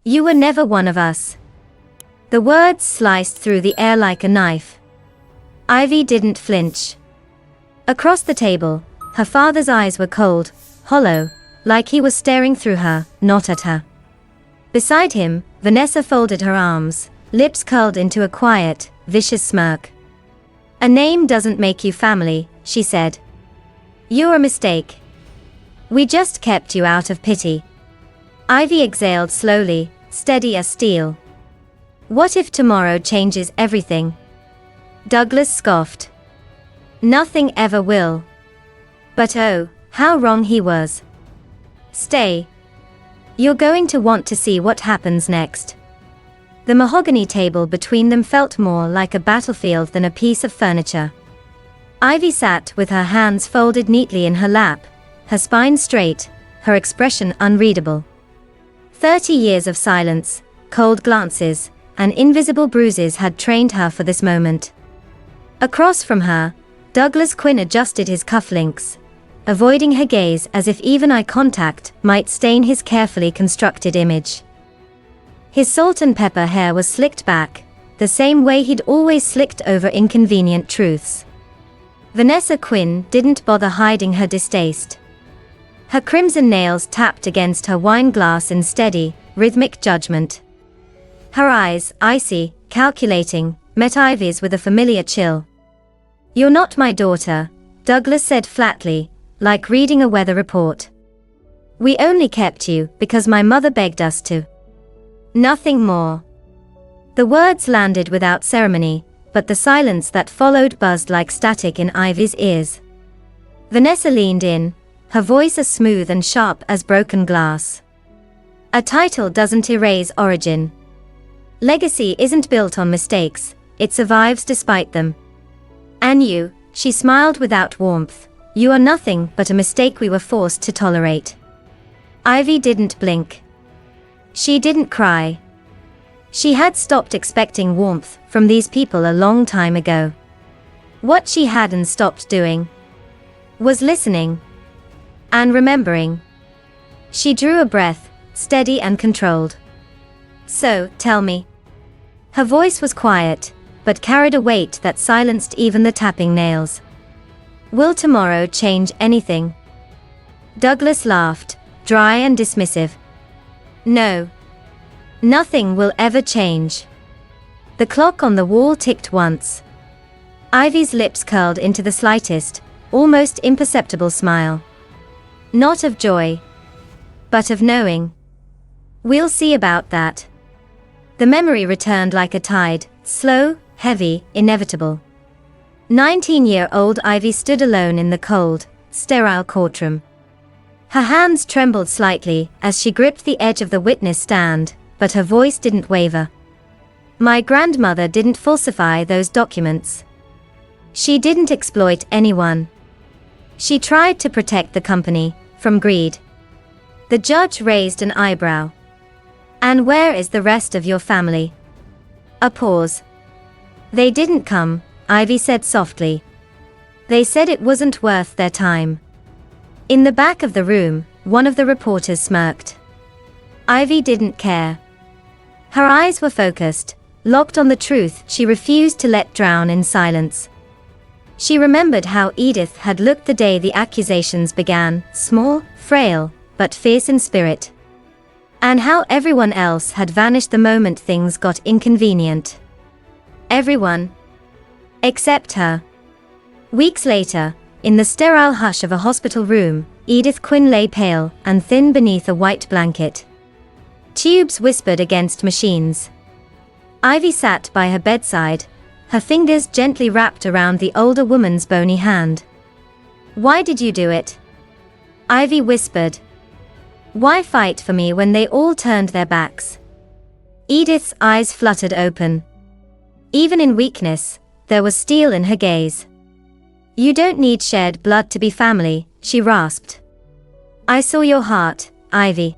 You were never one of us. The words sliced through the air like a knife. Ivy didn't flinch. Across the table, her father's eyes were cold, hollow, like he was staring through her, not at her. Beside him, Vanessa folded her arms, lips curled into a quiet, vicious smirk. A name doesn't make you family, she said. You're a mistake. We just kept you out of pity. Ivy exhaled slowly, steady as steel. What if tomorrow changes everything? Douglas scoffed. Nothing ever will. But oh, how wrong he was. Stay. You're going to want to see what happens next. The mahogany table between them felt more like a battlefield than a piece of furniture. Ivy sat with her hands folded neatly in her lap, her spine straight, her expression unreadable. 30 years of silence, cold glances, and invisible bruises had trained her for this moment. Across from her, Douglas Quinn adjusted his cufflinks, avoiding her gaze as if even eye contact might stain his carefully constructed image. His salt and pepper hair was slicked back, the same way he'd always slicked over inconvenient truths. Vanessa Quinn didn't bother hiding her distaste. Her crimson nails tapped against her wine glass in steady, rhythmic judgment. Her eyes, icy, calculating, met Ivy's with a familiar chill. You're not my daughter, Douglas said flatly, like reading a weather report. We only kept you because my mother begged us to. Nothing more. The words landed without ceremony, but the silence that followed buzzed like static in Ivy's ears. Vanessa leaned in, her voice as smooth and sharp as broken glass. A title doesn't erase origin. Legacy isn't built on mistakes, it survives despite them. And you, she smiled without warmth, you are nothing but a mistake we were forced to tolerate. Ivy didn't blink. She didn't cry. She had stopped expecting warmth from these people a long time ago. What she hadn't stopped doing was listening and remembering. She drew a breath, steady and controlled. So, tell me. Her voice was quiet, but carried a weight that silenced even the tapping nails. Will tomorrow change anything? Douglas laughed, dry and dismissive. No. Nothing will ever change. The clock on the wall ticked once. Ivy's lips curled into the slightest, almost imperceptible smile. Not of joy, but of knowing. We'll see about that. The memory returned like a tide, slow, heavy, inevitable. 19-year-old Ivy stood alone in the cold, sterile courtroom. Her hands trembled slightly as she gripped the edge of the witness stand, but her voice didn't waver. My grandmother didn't falsify those documents. She didn't exploit anyone. She tried to protect the company from greed. The judge raised an eyebrow. And where is the rest of your family? A pause. They didn't come, Ivy said softly. They said it wasn't worth their time. In the back of the room, one of the reporters smirked. Ivy didn't care. Her eyes were focused, locked on the truth she refused to let drown in silence. She remembered how Edith had looked the day the accusations began, small, frail, but fierce in spirit. And how everyone else had vanished the moment things got inconvenient. Everyone. Except her. Weeks later, in the sterile hush of a hospital room, Edith Quinn lay pale and thin beneath a white blanket. Tubes whispered against machines. Ivy sat by her bedside, her fingers gently wrapped around the older woman's bony hand. Why did you do it? Ivy whispered. Why fight for me when they all turned their backs? Edith's eyes fluttered open. Even in weakness, there was steel in her gaze. You don't need shed blood to be family, she rasped. I saw your heart, Ivy.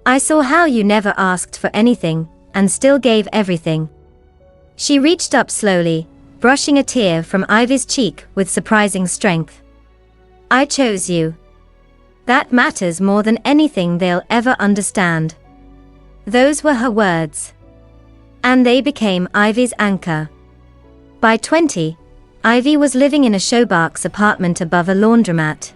I saw how you never asked for anything, and still gave everything. She reached up slowly, brushing a tear from Ivy's cheek with surprising strength. I chose you. That matters more than anything they'll ever understand. Those were her words. And they became Ivy's anchor. By 20, Ivy was living in a Showbox apartment above a laundromat.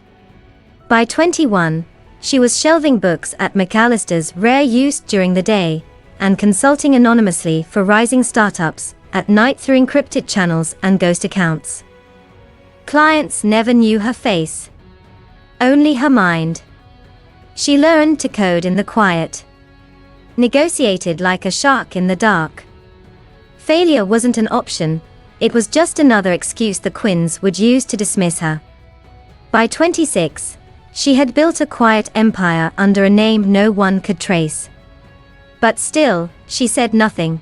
By 21, she was shelving books at McAllister's rare use during the day, and consulting anonymously for rising startups at night through encrypted channels and ghost accounts. Clients never knew her face. Only her mind. She learned to code in the quiet. Negotiated like a shark in the dark. Failure wasn't an option, it was just another excuse the Quinns would use to dismiss her. By 26, she had built a quiet empire under a name no one could trace. But still, she said nothing.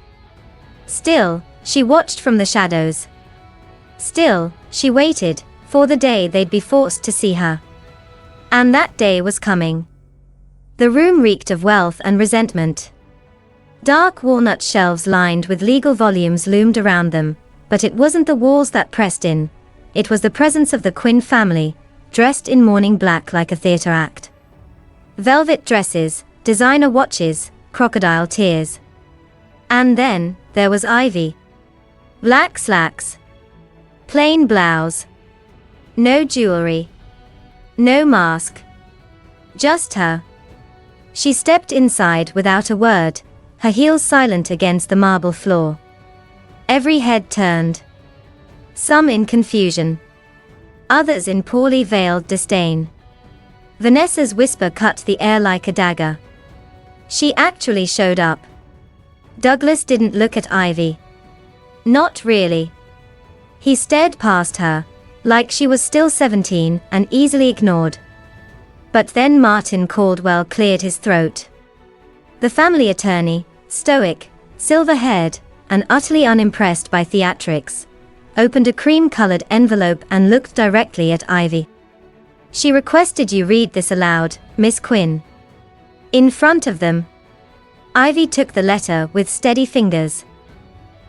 Still, she watched from the shadows. Still, she waited for the day they'd be forced to see her. And that day was coming. The room reeked of wealth and resentment. Dark walnut shelves lined with legal volumes loomed around them, but it wasn't the walls that pressed in. It was the presence of the Quinn family, dressed in mourning black like a theater act. Velvet dresses, designer watches, crocodile tears. And then, there was Ivy. Black slacks. Plain blouse. No jewelry. No mask. Just her. She stepped inside without a word, her heels silent against the marble floor. Every head turned. Some in confusion. Others in poorly veiled disdain. Vanessa's whisper cut the air like a dagger. She actually showed up. Douglas didn't look at Ivy. Not really. He stared past her, like she was still 17 and easily ignored. But then Martin Caldwell cleared his throat. The family attorney, stoic, silver-haired, and utterly unimpressed by theatrics, opened a cream-colored envelope and looked directly at Ivy. She requested you read this aloud, Miss Quinn. In front of them. Ivy took the letter with steady fingers.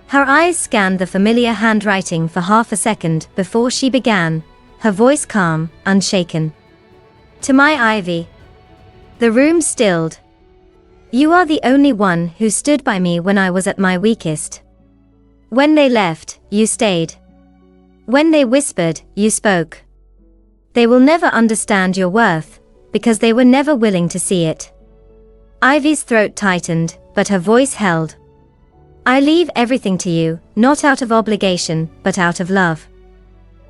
Her eyes scanned the familiar handwriting for half a second before she began, her voice calm, unshaken. To my Ivy. The room stilled. You are the only one who stood by me when I was at my weakest. When they left, you stayed. When they whispered, you spoke. They will never understand your worth, because they were never willing to see it. Ivy's throat tightened, but her voice held. I leave everything to you, not out of obligation, but out of love.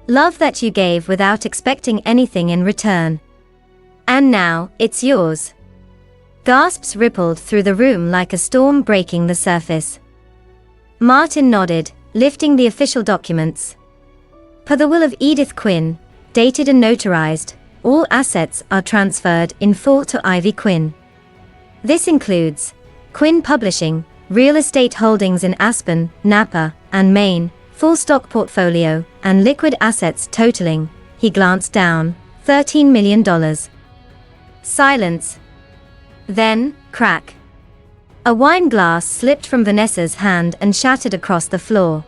Love that you gave without expecting anything in return. And now, it's yours. Gasps rippled through the room like a storm breaking the surface. Martin nodded, lifting the official documents. Per the will of Edith Quinn, dated and notarized, all assets are transferred in full to Ivy Quinn. This includes Quinn Publishing, real estate holdings in Aspen, Napa, and Maine, full stock portfolio, and liquid assets totaling, he glanced down, $13 million. Silence. Then, crack. A wine glass slipped from Vanessa's hand and shattered across the floor.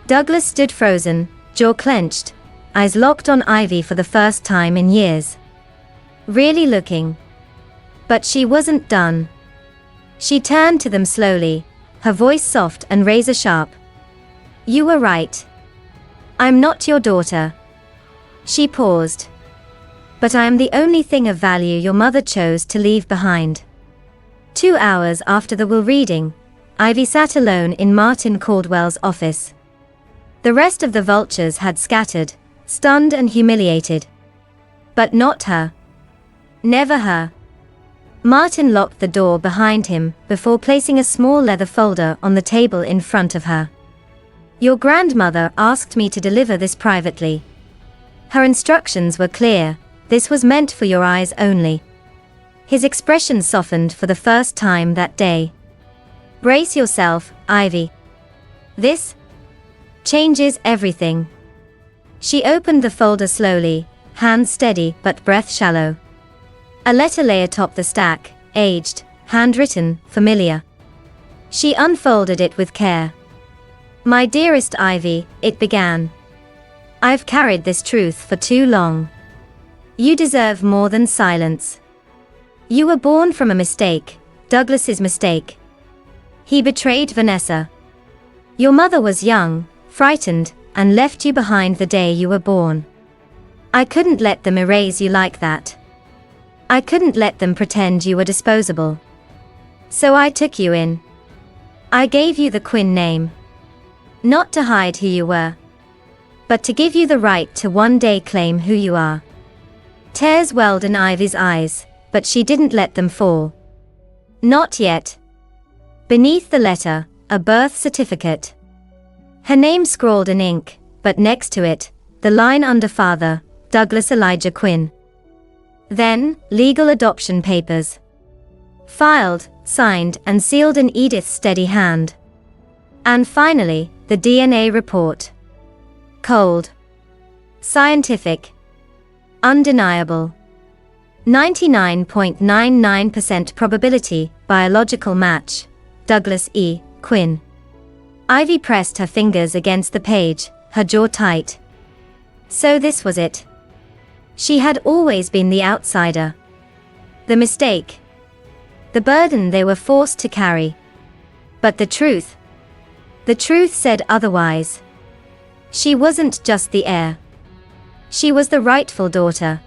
Douglas stood frozen, jaw clenched, eyes locked on Ivy for the first time in years. Really looking. But she wasn't done. She turned to them slowly, her voice soft and razor-sharp. You were right. I'm not your daughter. She paused. But I am the only thing of value your mother chose to leave behind. 2 hours after the will reading, Ivy sat alone in Martin Caldwell's office. The rest of the vultures had scattered, stunned and humiliated. But not her. Never her. Martin locked the door behind him before placing a small leather folder on the table in front of her. Your grandmother asked me to deliver this privately. Her instructions were clear, this was meant for your eyes only. His expression softened for the first time that day. Brace yourself, Ivy. This changes everything. She opened the folder slowly, hand steady but breath shallow. A letter lay atop the stack, aged, handwritten, familiar. She unfolded it with care. My dearest Ivy, it began. I've carried this truth for too long. You deserve more than silence. You were born from a mistake, Douglas's mistake. He betrayed Vanessa. Your mother was young, frightened, and left you behind the day you were born. I couldn't let them erase you like that. I couldn't let them pretend you were disposable. So I took you in. I gave you the Quinn name. Not to hide who you were, but to give you the right to one day claim who you are. Tears welled in Ivy's eyes, but she didn't let them fall. Not yet. Beneath the letter, a birth certificate. Her name scrawled in ink, but next to it, the line under father, Douglas Elijah Quinn. Then, legal adoption papers. Filed, signed, and sealed in Edith's steady hand. And finally, the DNA report. Cold. Scientific. Undeniable. 99.99% probability, biological match. Douglas E. Quinn. Ivy pressed her fingers against the page, her jaw tight. So this was it. She had always been the outsider. The mistake. The burden they were forced to carry. But the truth said otherwise. She wasn't just the heir. She was the rightful daughter.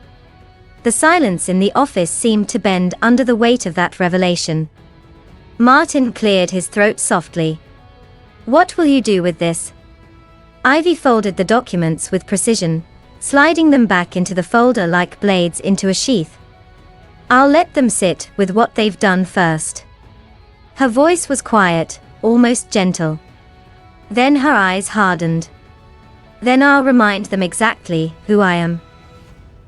The silence in the office seemed to bend under the weight of that revelation. Martin cleared his throat softly. What will you do with this? Ivy folded the documents with precision, sliding them back into the folder like blades into a sheath. I'll let them sit with what they've done first. Her voice was quiet, almost gentle. Then her eyes hardened. Then I'll remind them exactly who I am.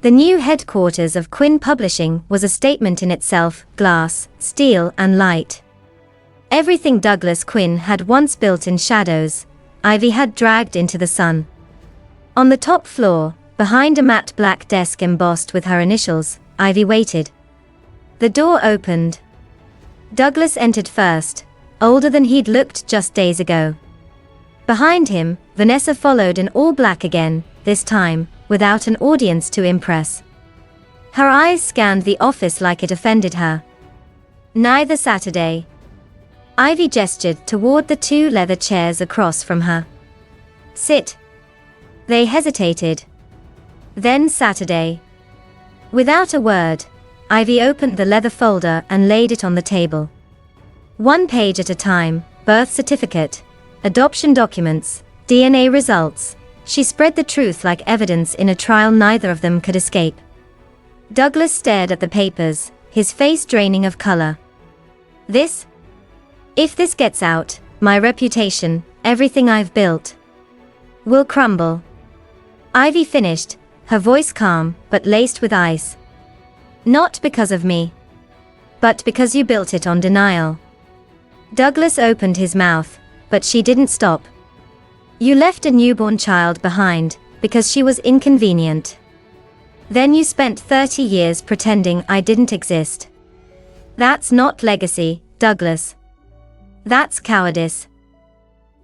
The new headquarters of Quinn Publishing was a statement in itself, glass, steel, and light. Everything Douglas Quinn had once built in shadows, Ivy had dragged into the sun. On the top floor, behind a matte black desk embossed with her initials, Ivy waited. The door opened. Douglas entered first, older than he'd looked just days ago. Behind him, Vanessa followed in all black again, this time, without an audience to impress. Her eyes scanned the office like it offended her. Neither Saturday. Ivy gestured toward the two leather chairs across from her. Sit. They hesitated. Then Saturday. Without a word, Ivy opened the leather folder and laid it on the table. One page at a time, birth certificate, adoption documents, DNA results. She spread the truth like evidence in a trial neither of them could escape. Douglas stared at the papers, his face draining of color. This? If this gets out, my reputation, everything I've built, will crumble. Ivy finished, her voice calm, but laced with ice. Not because of me, but because you built it on denial. Douglas opened his mouth, but she didn't stop. You left a newborn child behind, because she was inconvenient. Then you spent 30 years pretending I didn't exist. That's not legacy, Douglas. That's cowardice.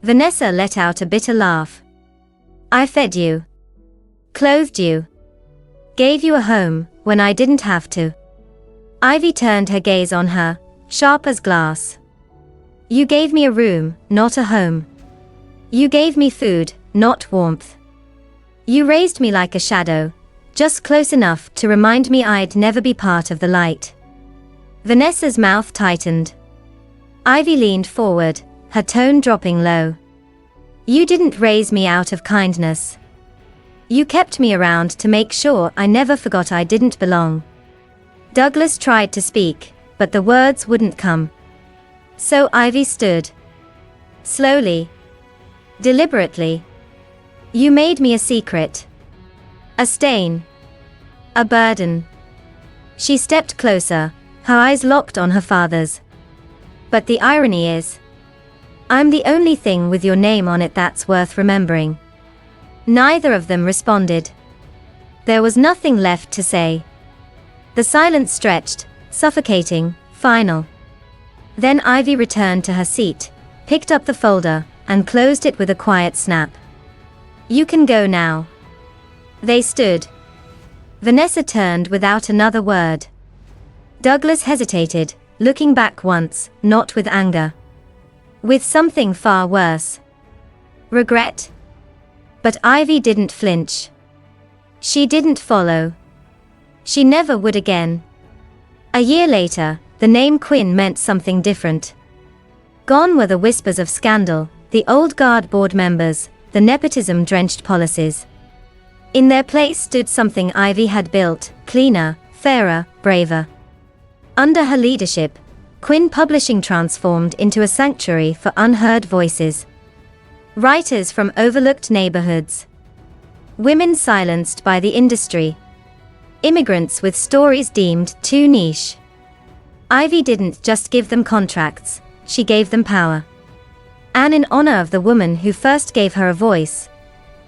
Vanessa let out a bitter laugh. I fed you. Clothed you. Gave you a home, when I didn't have to. Ivy turned her gaze on her, sharp as glass. You gave me a room, not a home. You gave me food, not warmth. You raised me like a shadow, just close enough to remind me I'd never be part of the light. Vanessa's mouth tightened. Ivy leaned forward, her tone dropping low. You didn't raise me out of kindness. You kept me around to make sure I never forgot I didn't belong. Douglas tried to speak, but the words wouldn't come. So Ivy stood. Slowly. Deliberately. You made me a secret. A stain. A burden. She stepped closer, her eyes locked on her father's. But the irony is, I'm the only thing with your name on it that's worth remembering. Neither of them responded. There was nothing left to say. The silence stretched, suffocating, final. Then Ivy returned to her seat, picked up the folder, and closed it with a quiet snap. You can go now. They stood. Vanessa turned without another word. Douglas hesitated, looking back once, not with anger. With something far worse. Regret. But Ivy didn't flinch. She didn't follow. She never would again. A year later, the name Quinn meant something different. Gone were the whispers of scandal, the old guard board members, the nepotism-drenched policies. In their place stood something Ivy had built, cleaner, fairer, braver. Under her leadership, Quinn Publishing transformed into a sanctuary for unheard voices. Writers from overlooked neighborhoods. Women silenced by the industry. Immigrants with stories deemed too niche. Ivy didn't just give them contracts, she gave them power. And in honor of the woman who first gave her a voice,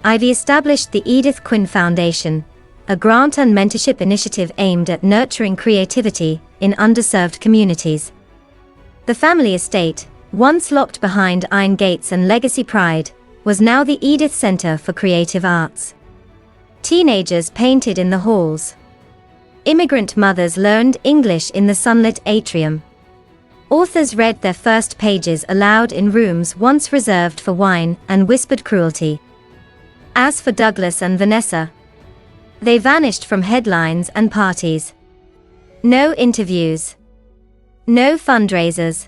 Ivy established the Edith Quinn Foundation, a grant and mentorship initiative aimed at nurturing creativity in underserved communities. The family estate, once locked behind iron gates and legacy pride, was now the Edith Center for Creative Arts. Teenagers painted in the halls. Immigrant mothers learned English in the sunlit atrium. Authors read their first pages aloud in rooms once reserved for wine and whispered cruelty. As for Douglas and Vanessa, they vanished from headlines and parties. No interviews. No fundraisers.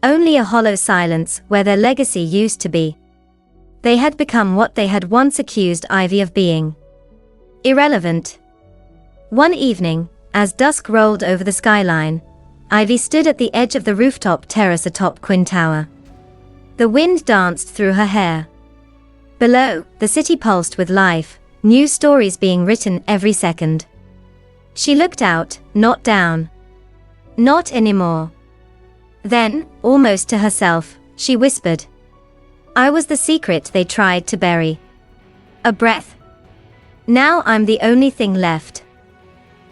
Only a hollow silence where their legacy used to be. They had become what they had once accused Ivy of being. Irrelevant. One evening, as dusk rolled over the skyline, Ivy stood at the edge of the rooftop terrace atop Quinn Tower. The wind danced through her hair. Below, the city pulsed with life, new stories being written every second. She looked out, not down. Not anymore. Then, almost to herself, she whispered, "I was the secret they tried to bury." A breath. Now I'm the only thing left.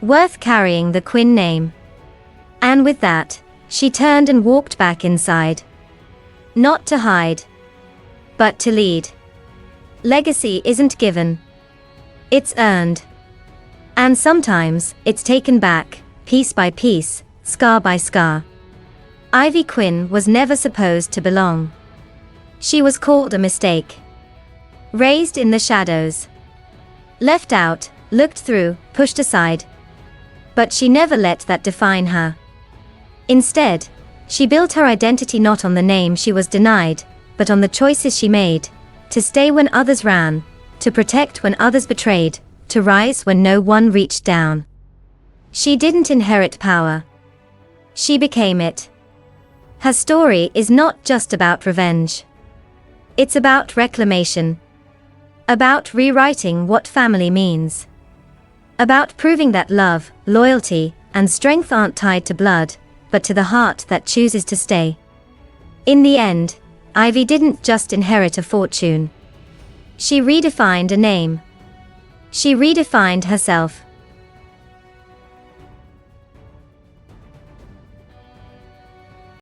Worth carrying the Quinn name. And with that, she turned and walked back inside. Not to hide, but to lead. Legacy isn't given. It's earned. And sometimes, it's taken back, piece by piece, scar by scar. Ivy Quinn was never supposed to belong. She was called a mistake. Raised in the shadows. Left out, looked through, pushed aside. But she never let that define her. Instead, she built her identity not on the name she was denied, but on the choices she made, to stay when others ran, to protect when others betrayed, to rise when no one reached down. She didn't inherit power. She became it. Her story is not just about revenge. It's about reclamation. About rewriting what family means. About proving that love, loyalty, and strength aren't tied to blood, but to the heart that chooses to stay. In the end, Ivy didn't just inherit a fortune. She redefined a name. She redefined herself.